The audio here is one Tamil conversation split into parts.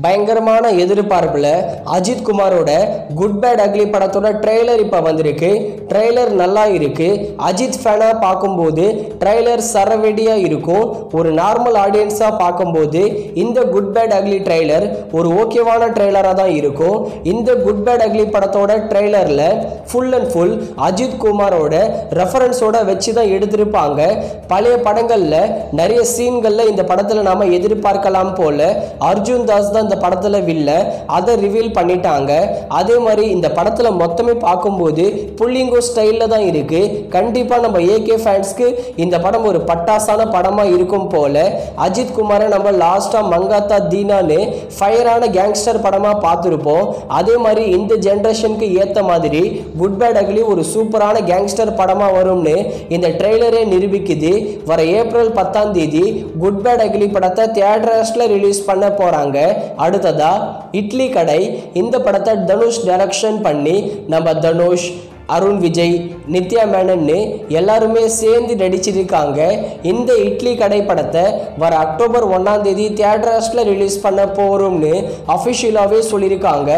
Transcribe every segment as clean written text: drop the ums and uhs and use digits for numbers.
பயங்கரமான எதிர்பார்ப்புல அஜித் குமாரோட குட் பேட் அக்லி படத்தோட ட்ரெய்லர் இப்போ வந்திருக்கு. ட்ரெய்லர் நல்லா இருக்கு. அஜித் ஃபேனா பார்க்கும்போது ட்ரெய்லர் சரவெடியா இருக்கும். ஒரு நார்மல் ஆடியன்ஸா பார்க்கும்போது இந்த குட் பேட் அக்லி ட்ரெய்லர் ஒரு ஓகேவான ட்ரெய்லராக தான் இருக்கும். இந்த குட் பேட் அக்லி படத்தோட ட்ரெய்லர்ல ஃபுல் அண்ட் ஃபுல் அஜித் குமாரோட ரெஃபரன்ஸோட வச்சு தான் எடுத்திருப்பாங்க. பழைய படங்கள்ல நிறைய சீன்கள்ல இந்த படத்துல நாம எதிர்பார்க்கலாம் போல அர்ஜுன் தாஸ் தான் இந்த படத்துல வில்ல, அதை ரிவீல் பண்ணிட்டாங்க. அதே மாதிரி இந்த படத்துல மொத்தமே பார்க்கும்போது புள்ளிங்கோ ஸ்டைல்ல தான் இருக்கு. கண்டிப்பா நம்ம ஏகே ஃபேன்ஸ்க்கு இந்த படம் ஒரு பட்டாசான படமா இருக்கும் போல. அஜித் குமாரை நம்ம லாஸ்டா மங்காத்தா தீனான்னு ஃபயரான கேங்ஸ்டர் படமா பார்த்துருப்போம். அதே மாதிரி இந்த ஜென்ரேஷனுக்கு ஏத்த மாதிரி குட் பேட் அக்லி ஒரு சூப்பரான கேங்ஸ்டர் படமா வரும்னு இந்த ட்ரெய்லரே நிரூபிக்குது. வர ஏப்ரல் 10 குட் பேட் அக்லி படத்தை தியேட்டர்ஸ்ல ரிலீஸ் பண்ண போறாங்க. அடுத்ததா இட்லி கடை. இந்த படத்தை தனுஷ் டைரக்ஷன் பண்ணி நம்ம தனுஷ், அருண் விஜய், நித்யா மேனன்னு எல்லாருமே சேர்ந்து நடிச்சிருக்காங்க. இந்த இட்லி கடை படத்தை வர அக்டோபர் 1 தியேட்டர்ஸ்ல ரிலீஸ் பண்ண போறோம்னு அஃபிஷியலாகவே சொல்லியிருக்காங்க.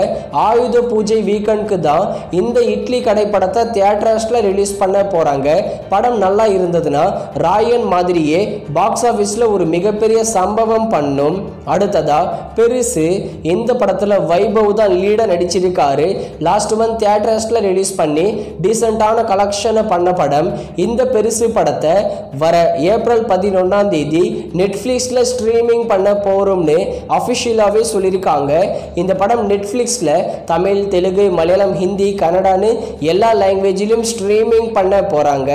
ஆயுத பூஜை வீக்கெண்டுக்கு தான் இந்த இட்லி கடை படத்தை தியேட்டர்ஸ்ல ரிலீஸ் பண்ண போறாங்க. படம் நல்லா இருந்ததுன்னா ராயன் மாதிரியே பாக்ஸ் ஆஃபீஸில் ஒரு மிகப்பெரிய சம்பவம் பண்ணும். அடுத்ததா பெருசு. இந்த படத்தில் வைபவ் தான் லீடாக நடிச்சிருக்காரு. லாஸ்ட் மந்த் தியேட்டர்ஸ்ல ரிலீஸ் பண்ணி டீசென்டான கலெக்ஷனை பண்ண படம். இந்த பெருசு படத்தை வர ஏப்ரல் 11 நெட்ஃப்ளிக்ஸ்ல ஸ்ட்ரீமிங் பண்ண போறோம்னு அஃபிஷியலாகவே சொல்லியிருக்காங்க. இந்த படம் நெட்ஃப்ளிக்ஸ்ல தமிழ், தெலுங்கு, மலையாளம், ஹிந்தி, கன்னடான்னு எல்லா லாங்குவேஜிலும் ஸ்ட்ரீமிங் பண்ண போறாங்க.